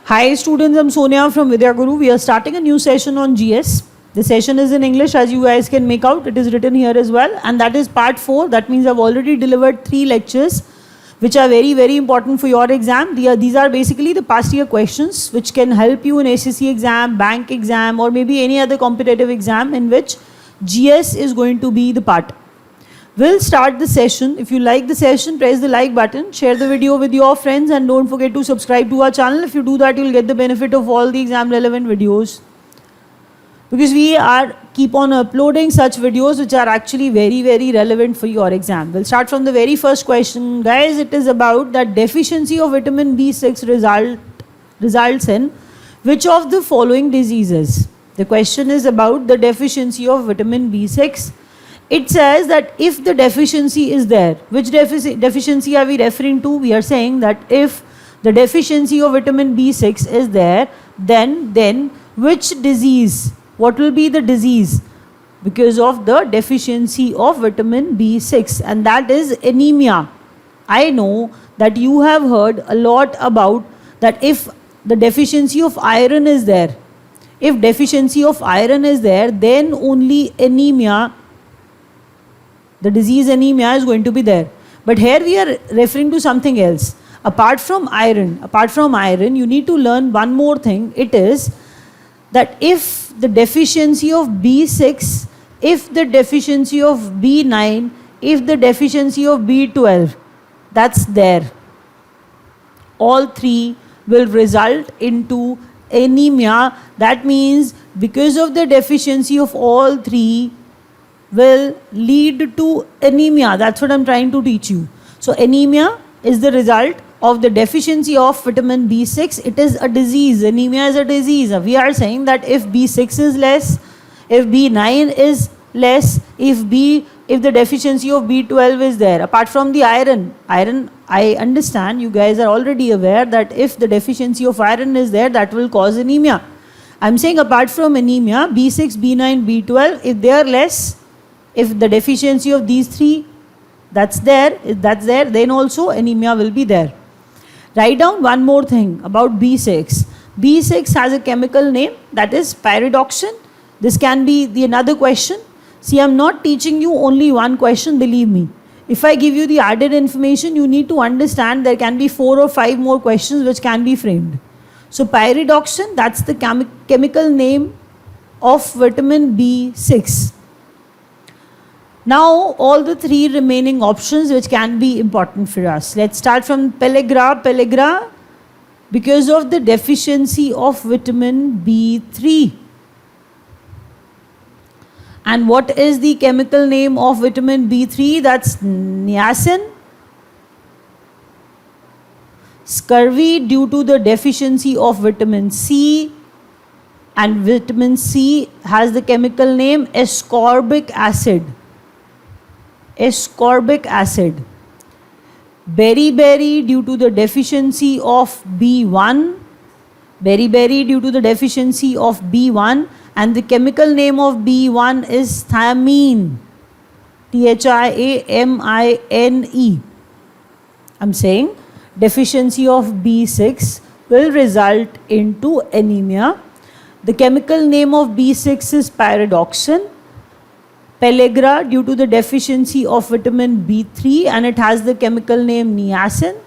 Hi students, I'm Sonia from Vidya Guru. We are starting a new session on GS. The session is in English, as you guys can make out. It is written here as well, and that is part 4. That means I've already delivered 3 lectures which are very, very important for your exam. These are basically the past year questions which can help you in SSC exam, bank exam, or maybe any other competitive exam in which GS is going to be the part. We'll start the session. If you like the session, press the like button, share the video with your friends, and don't forget to subscribe to our channel. If you do that, you'll get the benefit of all the exam relevant videos. Because we keep on uploading such videos which are actually very, very relevant for your exam. We'll start from the very first question. Guys, it is about that deficiency of vitamin B6 results in which of the following diseases? The question is about the deficiency of vitamin B6. It says that if the deficiency is there, which deficiency are we referring to? We are saying that if the deficiency of vitamin B6 is there, then which disease? What will be the disease? Because of the deficiency of vitamin B6, and that is anemia. I know that you have heard a lot about that if the deficiency of iron is there, then only anemia, the disease anemia is going to be there. But here we are referring to something else. Apart from iron, you need to learn one more thing. It is that if the deficiency of B6, if the deficiency of B9, if the deficiency of B12, that's there, all three will result into anemia. That means because of the deficiency of all three will lead to anemia. That's what I'm trying to teach you. So anemia is the result of the deficiency of vitamin B6. It is a disease. Anemia is a disease. We are saying that if B6 is less, if B9 is less, if the deficiency of B12 is there, apart from the iron, I understand you guys are already aware that if the deficiency of iron is there, that will cause anemia. I'm saying apart from anemia, B6, B9, B12, if they are less, if the deficiency of these three that's there, then also anemia will be there. Write down one more thing about B6. B6 has a chemical name, that is pyridoxine. This can be another question. See, I'm not teaching you only one question, believe me. If I give you the added information, you need to understand there can be 4 or 5 more questions which can be framed. So pyridoxine, that's the chemical name of vitamin B6. Now, all the 3 remaining options which can be important for us. Let's start from pellagra. Pellagra, because of the deficiency of vitamin B3. And what is the chemical name of vitamin B3? That's niacin. Scurvy, due to the deficiency of vitamin C. And vitamin C has the chemical name ascorbic acid. Ascorbic acid. Beriberi, due to the deficiency of B1. Beriberi, due to the deficiency of B1, and the chemical name of B1 is thiamine. thiamine. I'm saying deficiency of B6 will result into anemia. The chemical name of B6 is pyridoxine. Pellagra, due to the deficiency of vitamin B3, and it has the chemical name niacin.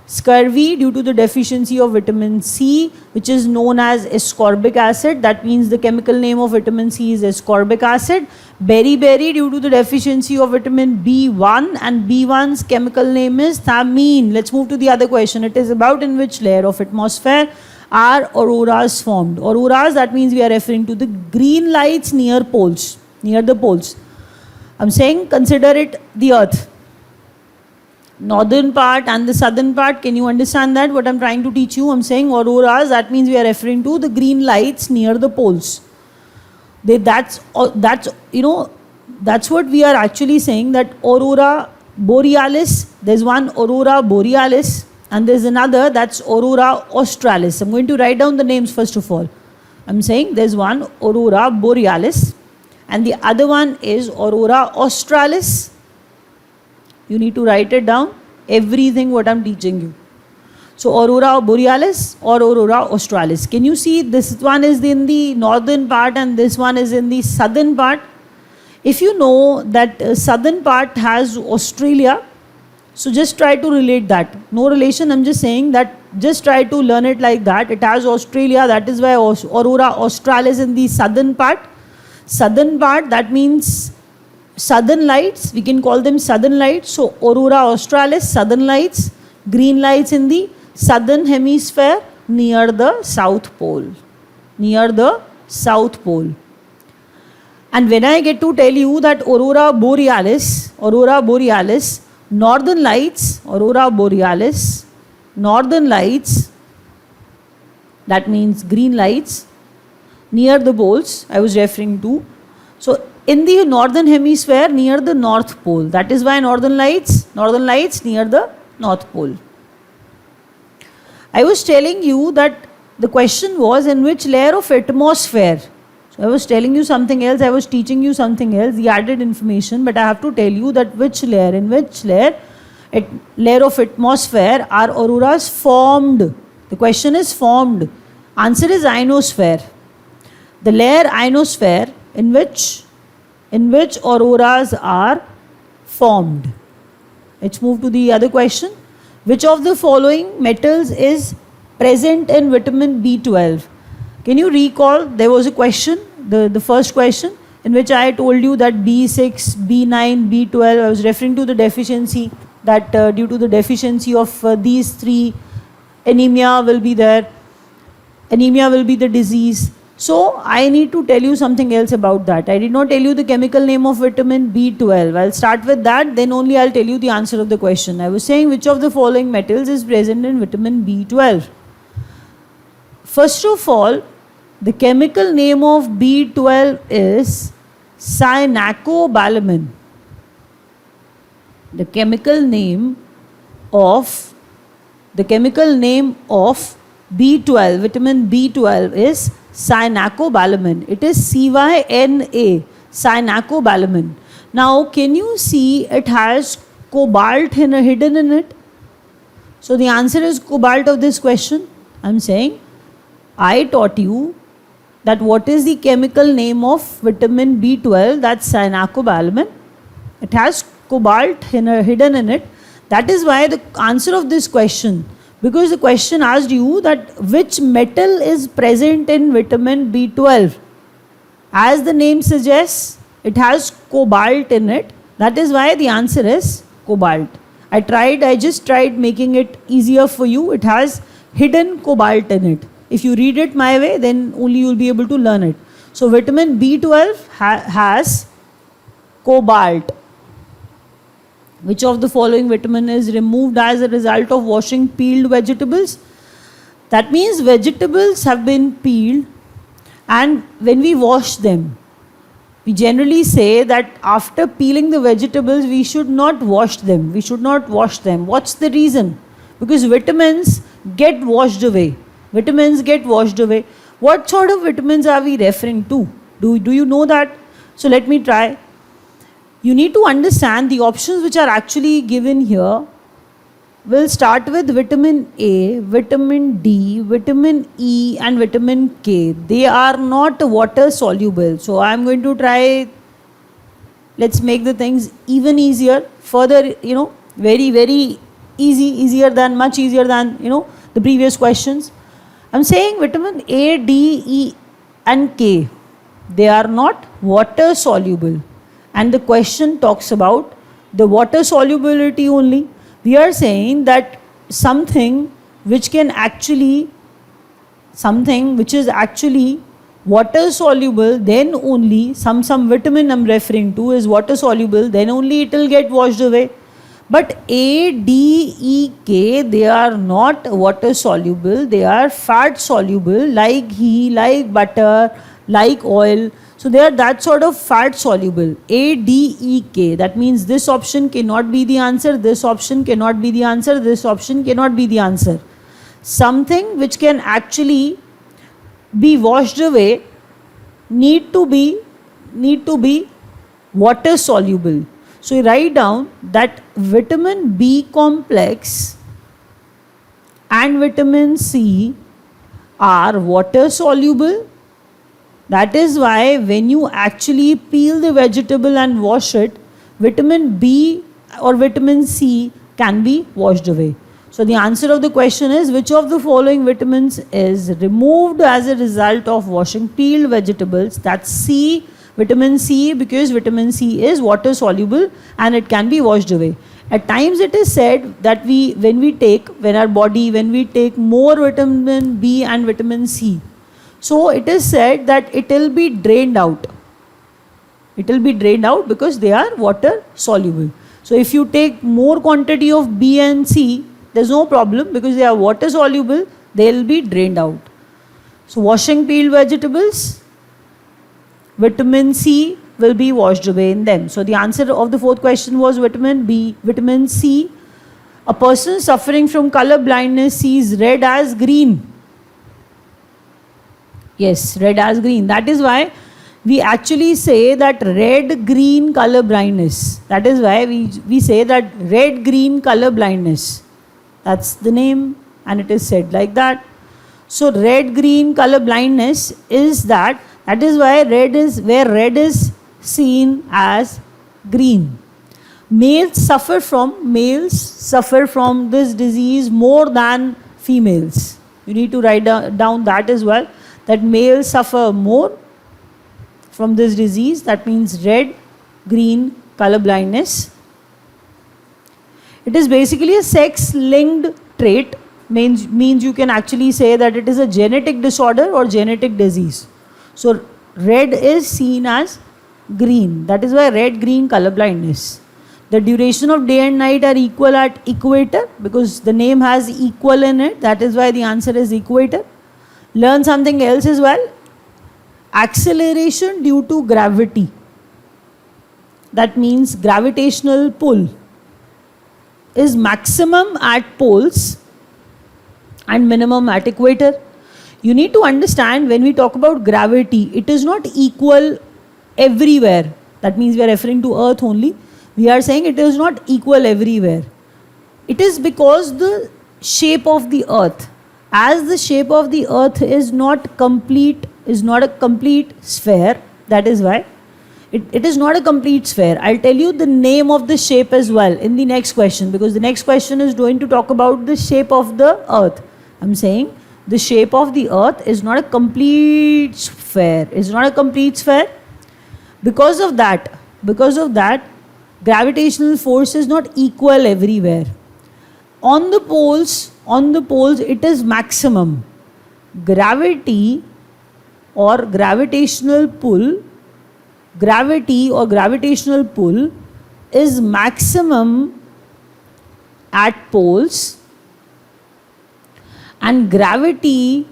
Scurvy, due to the deficiency of vitamin C, which is known as ascorbic acid. That means the chemical name of vitamin C is ascorbic acid. Beriberi, due to the deficiency of vitamin B1, and B1's chemical name is thiamine. Let's move to the other question. It is about in which layer of atmosphere are auroras formed. Auroras, that means we are referring to the green lights near the poles. I'm saying consider it the earth. Northern part and the southern part, can you understand that? What I'm trying to teach you? I'm saying auroras, that means we are referring to the green lights near the poles. That's what we are actually saying, that aurora borealis, there's one aurora borealis and there's another, that's aurora australis. I'm going to write down the names first of all. I'm saying there's one aurora borealis and the other one is aurora australis. You need to write it down, everything what I'm teaching you. So aurora borealis or aurora australis. Can you see this one is in the northern part and this one is in the southern part? If you know that southern part has Australia, so just try to relate that. No relation, I'm just saying that just try to learn it like that. It has Australia, that is why aurora australis in the southern part. Southern part, that means southern lights, we can call them southern lights. So aurora australis, southern lights, green lights in the southern hemisphere near the south pole. Near the south pole. And when I get to tell you that aurora borealis, northern lights, aurora borealis, northern lights, that means green lights near the poles I was referring to. So in the northern hemisphere near the north pole, that is why northern lights near the north pole. I was telling you that the question was in which layer of atmosphere. So I was telling you something else, I was teaching you something else, the added information, but I have to tell you that in which layer of atmosphere are auroras formed. The question is formed. Answer is ionosphere. The layer ionosphere in which auroras are formed. Let's move to the other question. Which of the following metals is present in vitamin B12? Can you recall there was a question, the first question, in which I told you that B6, B9, B12, I was referring to the deficiency, that due to the deficiency of these three, anemia will be there. Anemia will be the disease. So I need to tell you something else about that. I did not tell you the chemical name of vitamin B12. I'll start with that, then only I'll tell you the answer of the question. I was saying which of the following metals is present in vitamin B12. First of all, the chemical name of B12 is cyanocobalamin. The chemical name of B12, vitamin B12 is cyanocobalamin. It is CYNA, cyanocobalamin. Now, can you see it has cobalt hidden in it? So the answer is cobalt of this question. I'm saying I taught you that what is the chemical name of vitamin B12, that's cyanocobalamin. It has cobalt hidden in it. That is why the answer of this question, because the question asked you that which metal is present in vitamin B12. As the name suggests, it has cobalt in it. That is why the answer is cobalt. I just tried making it easier for you. It has hidden cobalt in it. If you read it my way, then only you will be able to learn it. So vitamin B12 has cobalt. Which of the following vitamin is removed as a result of washing peeled vegetables? That means vegetables have been peeled, and when we wash them, we generally say that after peeling the vegetables, we should not wash them. What's the reason? Because vitamins get washed away. What sort of vitamins are we referring to? Do you know that? So let me try. You need to understand the options which are actually given here. We'll start with vitamin A, vitamin D, vitamin E and vitamin K. They are not water soluble. So I'm going to try, let's make the things even easier. Further, very, very much easier than, the previous questions. I'm saying vitamin A, D, E and K. They are not water soluble. And the question talks about the water solubility only. We are saying that something which is actually water soluble, then only some vitamin I'm referring to is water soluble, then only it will get washed away. But A, D, E, K, they are not water soluble, they are fat soluble, like ghee, like butter, like oil. So they are that sort of fat soluble. A, D, E, K. That means this option cannot be the answer, this option cannot be the answer, this option cannot be the answer. Something which can actually be washed away need to be water soluble. So you write down that vitamin B complex and vitamin C are water soluble. That is why when you actually peel the vegetable and wash it, vitamin B or vitamin C can be washed away. So the answer of the question is, which of the following vitamins is removed as a result of washing peeled vegetables? That's C, vitamin C, because vitamin C is water soluble and it can be washed away. At times it is said that when we take more vitamin B and vitamin C, so it is said that it will be drained out. It will be drained out because they are water soluble. So if you take more quantity of B and C, there's no problem because they are water soluble, they will be drained out. So washing peeled vegetables, vitamin C will be washed away in them. So the answer of the fourth question was vitamin B, vitamin C. A person suffering from color blindness sees red as green. Yes, red as green. That is why we actually say that red-green color blindness. That is why we say that red-green color blindness. That's the name and it is said like that. So red-green color blindness is that. That is why red is seen as green. Males suffer from this disease more than females. You need to write down that as well, that males suffer more from this disease. That means red, green color blindness. It is basically a sex-linked trait, means you can actually say that it is a genetic disorder or genetic disease. So red is seen as green. That is why red-green color blindness. The duration of day and night are equal at equator because the name has equal in it. That is why the answer is equator. Learn something else as well. Acceleration due to gravity. That means gravitational pull is maximum at poles and minimum at equator. You need to understand, when we talk about gravity, it is not equal everywhere. That means we are referring to Earth only. We are saying it is not equal everywhere. It is because the shape of the Earth, as the shape of the Earth is not a complete sphere, that is why it is not a complete sphere. I'll tell you the name of the shape as well in the next question, because the next question is going to talk about the shape of the Earth. I'm saying the shape of the Earth is not a complete sphere. It's not a complete sphere. Because of that, gravitational force is not equal everywhere. On the poles, it is maximum. Gravity or gravitational pull is maximum at poles, and gravity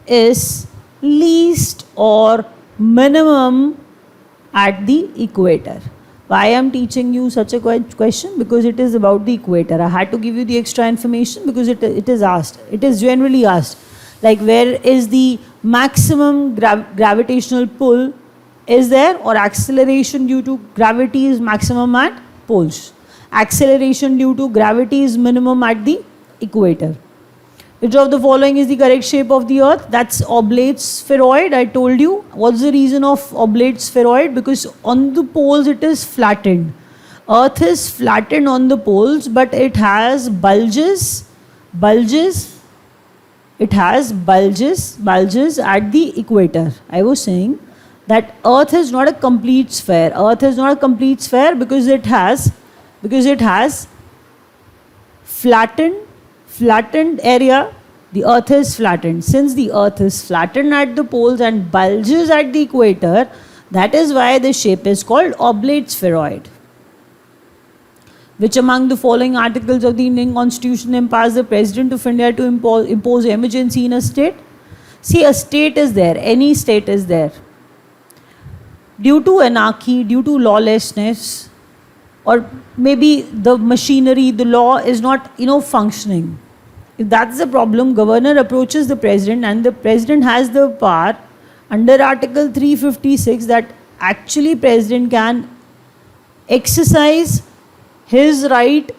is least or minimum at the equator. Why I am teaching you such a question? Because it is about the equator. I had to give you the extra information because it is asked. It is generally asked. Like, where is the maximum gravitational pull is there, or acceleration due to gravity is maximum at poles. Acceleration due to gravity is minimum at the equator. Which of the following is the correct shape of the Earth? That's oblate spheroid. I told you. What's the reason of oblate spheroid? Because on the poles it is flattened. Earth is flattened on the poles, but it has bulges. It has bulges at the equator. I was saying that Earth is not a complete sphere. Earth is not a complete sphere because it has flattened area. The Earth is flattened. Since the Earth is flattened at the poles and bulges at the equator, that is why the shape is called oblate spheroid. Which among the following articles of the Indian Constitution empowers the President of India to impose emergency in a state? See, a state is there. Any state is there. Due to anarchy, due to lawlessness, or maybe the machinery, the law is not functioning. If that's the problem, governor approaches the president, and the president has the power under Article 356 that actually president can exercise his right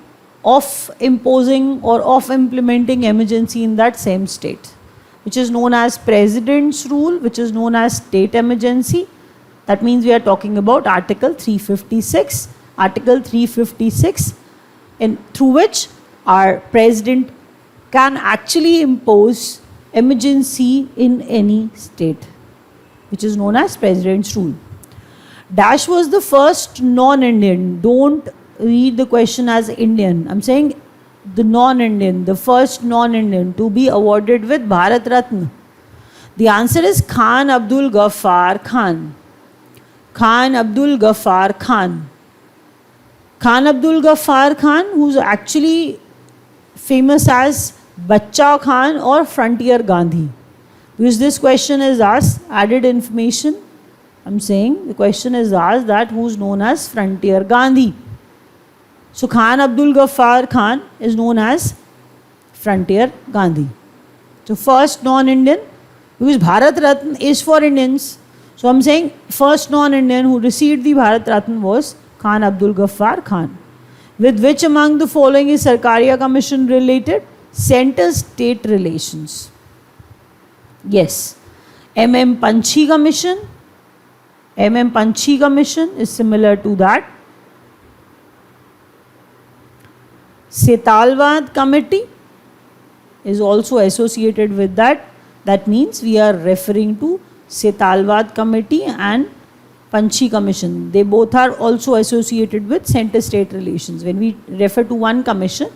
of imposing or of implementing emergency in that same state, which is known as President's Rule, which is known as State Emergency. That means we are talking about Article 356. Article 356, through which our President can actually impose emergency in any state, which is known as President's Rule. Dash was the first non-Indian. Don't read the question as Indian. I'm saying the non-Indian, the first non-Indian to be awarded with Bharat Ratna. The answer is Khan Abdul Ghaffar Khan. Khan Abdul Ghaffar Khan. Khan Abdul Ghaffar Khan, who's actually famous as Bacha Khan or Frontier Gandhi. Because this question is asked, added information. I'm saying the question is asked that who's known as Frontier Gandhi. So Khan Abdul Ghaffar Khan is known as Frontier Gandhi. So first non-Indian, because Bharat Ratna is for Indians. So I'm saying first non-Indian who received the Bharat Ratna was Khan Abdul Ghaffar Khan. With which among the following is Sarkaria Commission related? Center-state relations. Yes. M.M. Panchi Commission. M.M. Panchi Commission is similar to that. Setalvad Committee is also associated with that. That means we are referring to Setalvad Committee and Panchi Commission. They both are also associated with center-state relations. When we refer to one commission,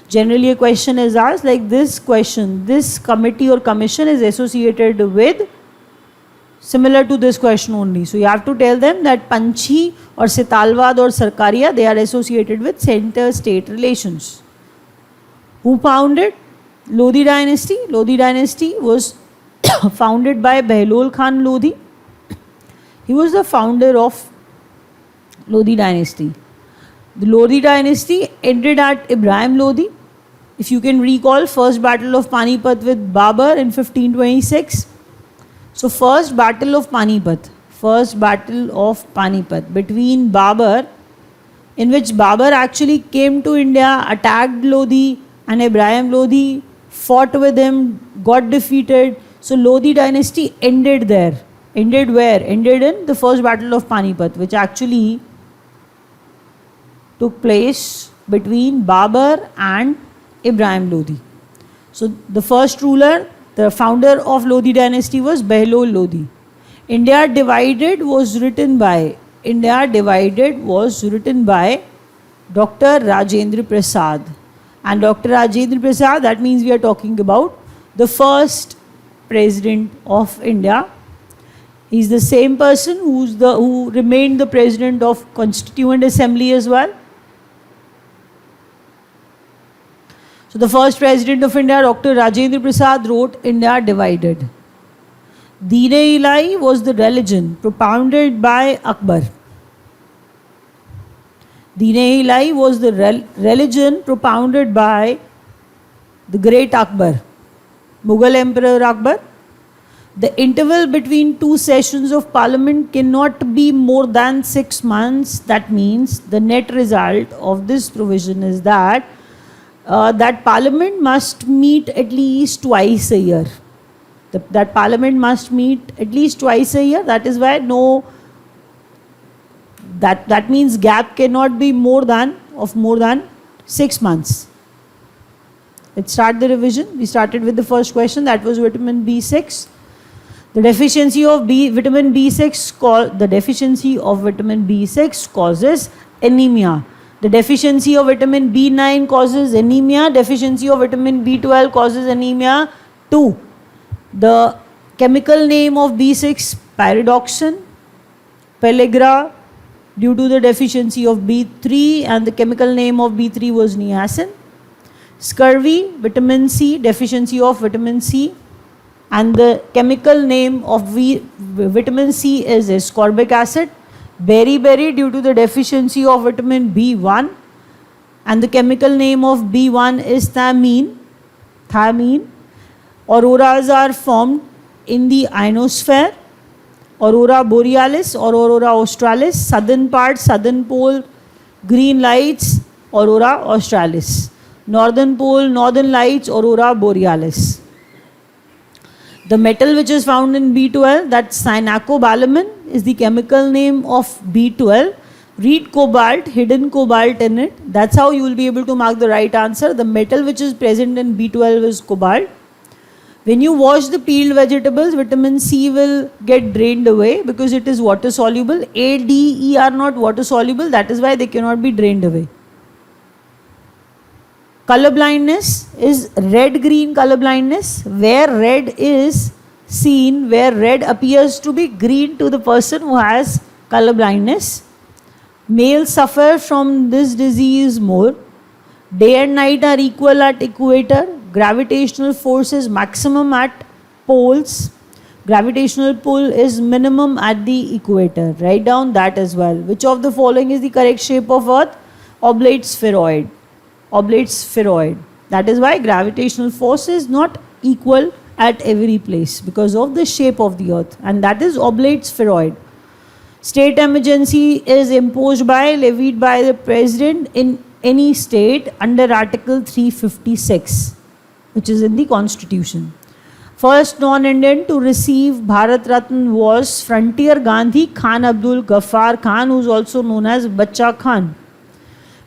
generally a question is asked like this question, this committee or commission is associated with, similar to this question only. So you have to tell them that Panchi or Setalvad or Sarkaria, they are associated with center-state relations. Who founded Lodi dynasty? Lodi dynasty was founded by Behlol Khan Lodi. He was the founder of Lodi dynasty. The Lodi dynasty ended at Ibrahim Lodi. If you can recall, first battle of Panipat with Babur in 1526. So first battle of Panipat between Babur, in which Babur actually came to India, attacked Lodi, and Ibrahim Lodi fought with him, got defeated. So Lodi dynasty ended there. Ended where? Ended in the first battle of Panipat, which actually took place between Babur and Ibrahim Lodi. So the first ruler, the founder of Lodi dynasty was Behlol Lodi. India Divided was written by Dr. Rajendra Prasad. And Dr. Rajendra Prasad, that means we are talking about the first president of India. He is the same person who remained the president of Constituent Assembly as well. So the first president of India, Dr. Rajendra Prasad, wrote India Divided. Deen-e-Ilahi was the religion propounded by Akbar. Deen-e-Ilahi was the religion propounded by the great Akbar, Mughal Emperor Akbar. The interval between two sessions of parliament cannot be more than 6 months. That means the net result of this provision is that that parliament must meet at least twice a year. That parliament must meet at least twice a year. That is why that means gap cannot be more than 6 months. Let's start the revision. We started with the first question, that was vitamin B6. The deficiency of vitamin B6 causes anemia. The deficiency of vitamin B9 causes anemia. Deficiency of vitamin B12 causes anemia too. The chemical name of B6, pyridoxine. Pellagra, due to the deficiency of B3, and the chemical name of B3 was niacin. Scurvy, vitamin C, deficiency of vitamin C. And the chemical name of vitamin C is ascorbic acid. Beriberi, due to the deficiency of vitamin B1. And the chemical name of B1 is thiamine. Auroras are formed in the ionosphere. Aurora borealis or aurora australis, southern part, southern pole, green lights, aurora australis. Northern pole, northern lights, aurora borealis. The metal which is found in B12, that's cyanocobalamin, is the chemical name of B12. Read cobalt, hidden cobalt in it. That's how you will be able to mark the right answer. The metal which is present in B12 is cobalt. When you wash the peeled vegetables, vitamin C will get drained away because it is water soluble. A, D, E are not water soluble. That is why they cannot be drained away. Color blindness is red-green color blindness, where red is seen, where red appears to be green to the person who has color blindness. Males suffer from this disease more. Day and night are equal at equator. Gravitational force is maximum at poles. Gravitational pull is minimum at the equator. Write down that as well. Which of the following is the correct shape of Earth? Oblate spheroid. Oblate spheroid. That is why gravitational force is not equal at every place because of the shape of the Earth, and that is oblate spheroid. State emergency is imposed by, levied by the president in any state under Article 356, which is in the Constitution. First non-Indian to receive Bharat Ratna was Frontier Gandhi Khan Abdul Ghaffar Khan, who is also known as Bacha Khan.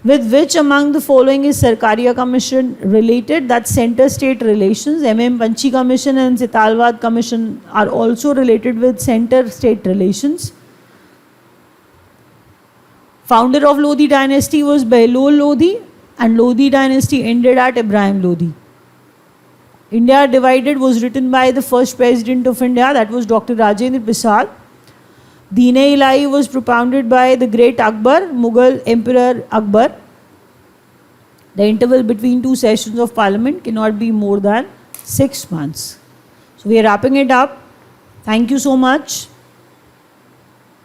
With which among the following is Sarkaria Commission related? That's Center-State Relations. M.M. Panchi Commission and Sitalwad Commission are also related with Center-State Relations. Founder of Lodi dynasty was Behlul Lodi, and Lodi dynasty ended at Ibrahim Lodi. India Divided was written by the first president of India, that was Dr. Rajendra Prasad. Deen-e-Ilahi was propounded by the great Akbar, Mughal Emperor Akbar. The interval between two sessions of parliament cannot be more than 6 months. So we are wrapping it up. Thank you so much.